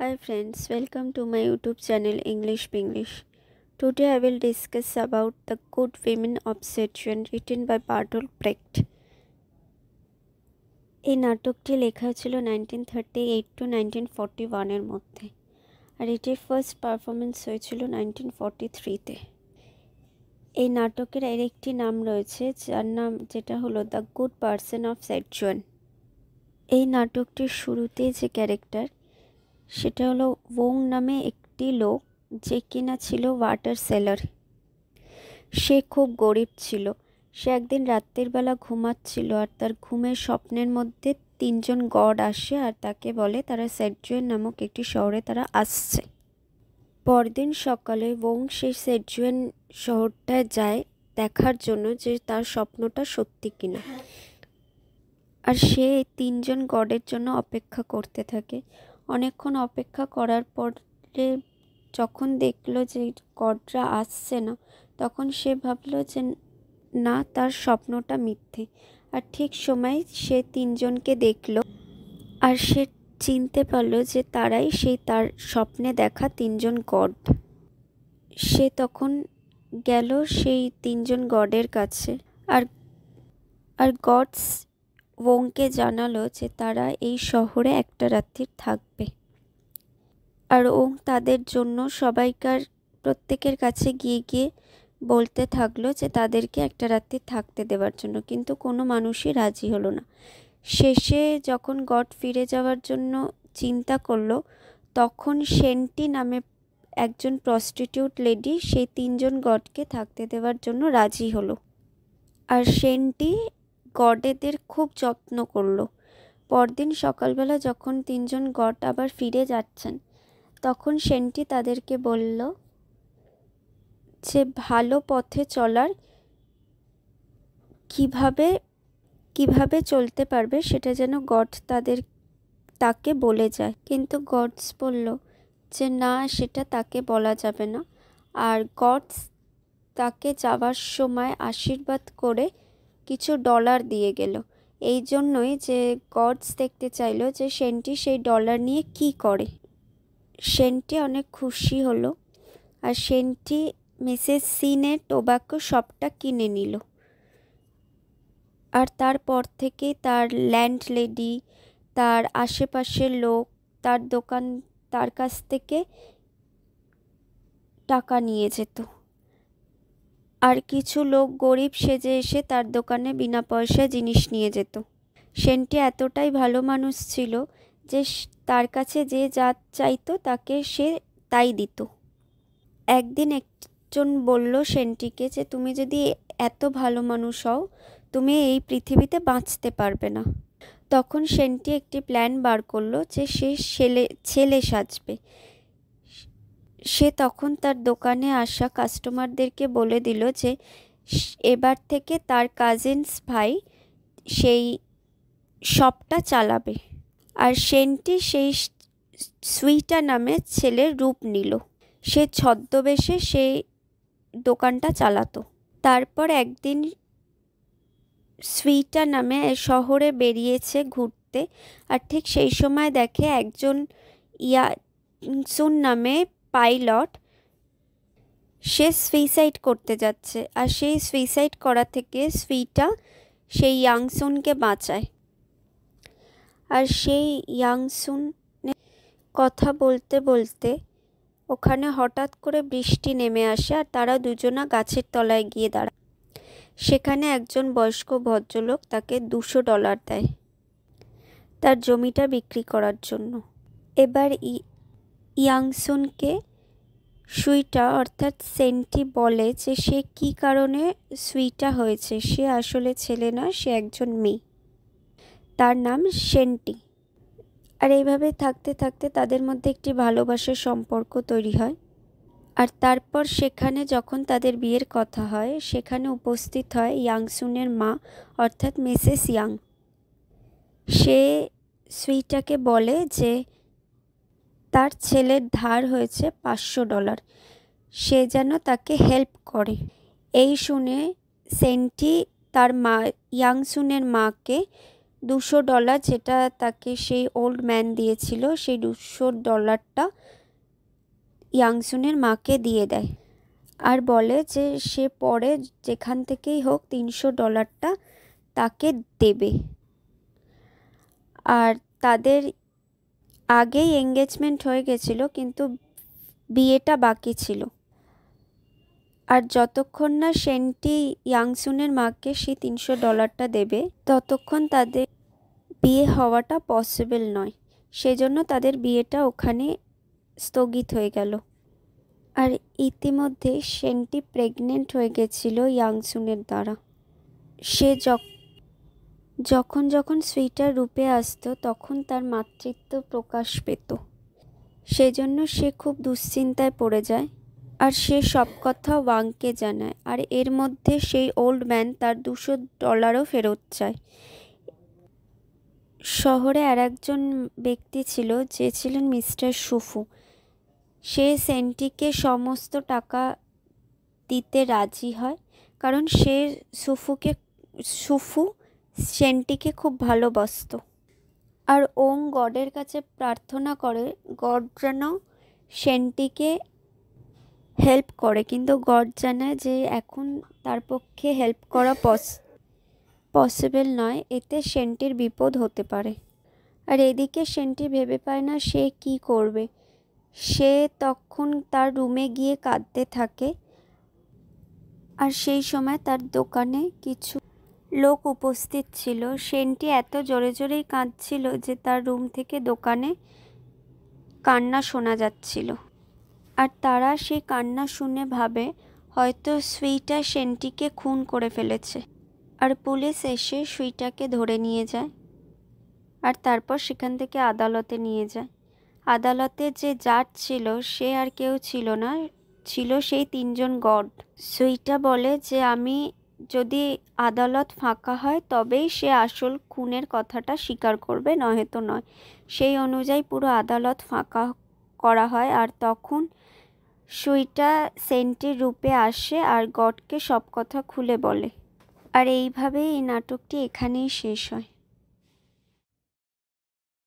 Hi friends, welcome to my YouTube channel English Binglish. Today I will discuss about The Good Women Obsession written by Bertolt Brecht. এই নাটকটি লেখা ছিল 1938 to 1941 এর মধ্যে আর এটির first performance হয়েছিল 1943-তে। এই নাটকের আরেকটি নাম রয়েছে যার নাম যেটা হলো the good person of Schezwan. এই নাটকটির শুরুতে যে ক্যারেক্টার সেটা হলো ওং নামে একটি লোক যে কিনা ছিল ওয়াটার সেলার। সে খুব গরিব ছিল। সে একদিন রাত্রের বেলা ঘুমাচ্ছিল আর তার ঘুমের স্বপ্নের মধ্যে তিনজন গড আসে আর তাকে বলে তারা সেজুয়ান নামক একটি শহরে তারা আসছে। পরদিন সকালে ওং সেই সেজুয়ান শহরটায় যায় দেখার জন্য যে তার স্বপ্নটা সত্যি কিনা। আর সে তিনজন গডের জন্য অপেক্ষা করতে থাকে। অনেকক্ষণ অপেক্ষা করার পরে যখন দেখলো যে গডরা আসছে না, তখন সে ভাবলো যে না, তার স্বপ্নটা মিথ্যে। আর ঠিক সময় সে তিনজনকে দেখলো আর সে চিনতে পারলো যে তারাই সেই তার স্বপ্নে দেখা তিনজন গড। সে তখন গেল সেই তিনজন গডের কাছে আর গডস ওংকে জানালো যে তারা এই শহরে একটা রাত্রি থাকবে। আর ওং তাদের জন্য প্রত্যেকের কাছে গিয়ে বলতে থাকলো যে তাদেরকে একটা রাত্রি থাকতে দেওয়ার জন্য, কিন্তু কোনো মানুষই রাজি হলো না। শেষে যখন গড ফিরে যাওয়ার জন্য চিন্তা করলো, তখন সেন্টি নামে একজন প্রস্টিটিউট লেডি সেই তিনজন গডকে থাকতে দেওয়ার জন্য রাজি হলো। আর সেন্টি গডেদের খুব যত্ন করলো। পরদিন সকালবেলা যখন তিনজন গড আবার ফিরে যাচ্ছেন, তখন সেন্টি তাদেরকে বলল যে ভালো পথে চলার কিভাবে চলতে পারবে সেটা যেন গড তাকে বলে যায়। কিন্তু গডস বলল যে না, সেটা তাকে বলা যাবে না। আর গডস তাকে যাওয়ার সময় আশীর্বাদ করে কিছু ডলার দিয়ে গেল। এই জন্যই যে গডস দেখতে চাইলো যে সেন্টি সেই ডলার নিয়ে কি করে। সেন্টি অনেক খুশি হলো আর সেন্টি মিসেস সিনের টোবাকো সবটা কিনে নিল। আর তারপর থেকে তার ল্যান্ডলেডি, তার আশেপাশের লোক, তার দোকান, তার কাছ থেকে টাকা নিয়ে যেত। আর কিছু লোক গরিব সেজে এসে তার দোকানে বিনা পয়সায় জিনিস নিয়ে যেত। সেন্টি এতটাই ভালো মানুষ ছিল যে তার কাছে যে যা চাইতো তাকে সে তাই দিত। একদিন একজন বলল সেন্টিকে যে তুমি যদি এত ভালো মানুষ হও, তুমি এই পৃথিবীতে বাঁচতে পারবে না। তখন সেন্টি একটি প্ল্যান বার করলো যে সে ছেলে সাজবে। সে তখন তার দোকানে আসা কাস্টমারদেরকে বলে দিল যে এবার থেকে তার কাজিনস ভাই সেই শপটা চালাবে। আর সেন্টি সেই সুইটা নামে ছেলের রূপ নিল। সে ছদ্মবেশে সেই দোকানটা চালাতো। তারপর একদিন সুইটা নামে শহরে বেরিয়েছে ঘুরতে, আর ঠিক সেই সময় দেখে একজন ইয়াংসুন নামে পাইলট সে সুইসাইড করতে যাচ্ছে। আর সেই সুইসাইড করা থেকে সুইটা সেই ইয়াংসুনকে বাঁচায়। আর সেই ইয়াংসুন কথা বলতে বলতে ওখানে হঠাৎ করে বৃষ্টি নেমে আসে আর তারা দুজনা গাছের তলায় গিয়ে দাঁড়ায়। সেখানে একজন বয়স্ক ভদ্রলোক তাকে $200 দেয় তার জমিটা বিক্রি করার জন্য। এবার ইয়াংসুনকে সুইটা অর্থাৎ সেন্টি বলে যে সে কি কারণে সুইটা হয়েছে। সে আসলে ছেলে নয়, সে একজন মেয়ে, তার নাম সেন্টি। আর এইভাবে থাকতে থাকতে তাদের মধ্যে একটি ভালোবাসার সম্পর্ক তৈরি হয়। আর তারপর সেখানে যখন তাদের বিয়ের কথা হয়, সেখানে উপস্থিত হয় ইয়াংসুনের মা অর্থাৎ মিসেস ইয়াং। সে সুইটাকে বলে যে তার ছেলের ধার হয়েছে $500, সে যেন তাকে হেল্প করে। এই শুনে সেন্টি তার মা ইয়াংসুনের মাকে $200 যেটা তাকে সেই ওল্ড ম্যান দিয়েছিল, সেই $200টা ইয়াংসুনের মাকে দিয়ে দেয় আর বলে যে সে পরে যেখান থেকেই হোক $300টা তাকে দেবে। আর তাদের আগেই এঙ্গেজমেন্ট হয়ে গেছিল, কিন্তু বিয়েটা বাকি ছিল। আর যতক্ষণ না সেন্টি ইয়াংসুনের মাকে সেই $300টা দেবে ততক্ষণ তাদের বিয়ে হওয়াটা পসিবল নয়। সেজন্য তাদের বিয়েটা ওখানে স্থগিত হয়ে গেল। আর ইতিমধ্যে সেন্টি প্রেগনেন্ট হয়ে গেছিল ইয়াংসুনের দ্বারা। সে যখন যখন সুইটার রূপে আসতো তখন তার মাতৃত্ব প্রকাশ পেত। সেজন্য সে খুব দুশ্চিন্তায় পড়ে যায় আর সে সব কথা ওয়াংকে জানায়। আর এর মধ্যে সেই ওল্ড ম্যান তার $200ও ফেরত চায়। শহরে আর একজন ব্যক্তি ছিল যে ছিলেন মিস্টার সুফু। সে সেন্টিকে সমস্ত টাকা দিতে রাজি হয়, কারণ সে সুফু সেন্টিকে খুব ভালোবাসত। আর ওং গডের কাছে প্রার্থনা করে গড যেন সেন্টিকে হেল্প করে, কিন্তু গড জানায় যে এখন তার পক্ষে হেল্প করা পসিবল নয়, এতে সেন্টির বিপদ হতে পারে। আর এদিকে সেন্টি ভেবে পায় না সে কি করবে। সে তখন তার রুমে গিয়ে কাঁদতে থাকে। আর সেই সময় তার দোকানে কিছু লোক উপস্থিত ছিল। সেন্টি এত জোরে জোরেই কাঁদছিল যে তার রুম থেকে দোকানে কান্না শোনা যাচ্ছিল। আর তারা সেই কান্না শুনে ভাবে হয়তো সুইটা সেন্টিকে খুন করে ফেলেছে। আর পুলিশ এসে সুইটাকে ধরে নিয়ে যায় আর তারপর সেখান থেকে আদালতে নিয়ে যায়। আদালতে যে জাজ ছিল সে আর কেউ ছিল না, ছিল সেই 3জন গড। সুইটা বলে যে আমি যদি আদালত ফাঁকা হয় তবেই সে আসল খুনের কথাটা স্বীকার করবে, নয়তো নয়। সেই অনুযায়ী পুরো আদালত ফাঁকা করা হয়। আর তখন সুইটা সেন্টির রূপে আসে আর গডকে সব কথা খুলে বলে। আর এইভাবেই এই নাটকটি এখানেই শেষ হয়।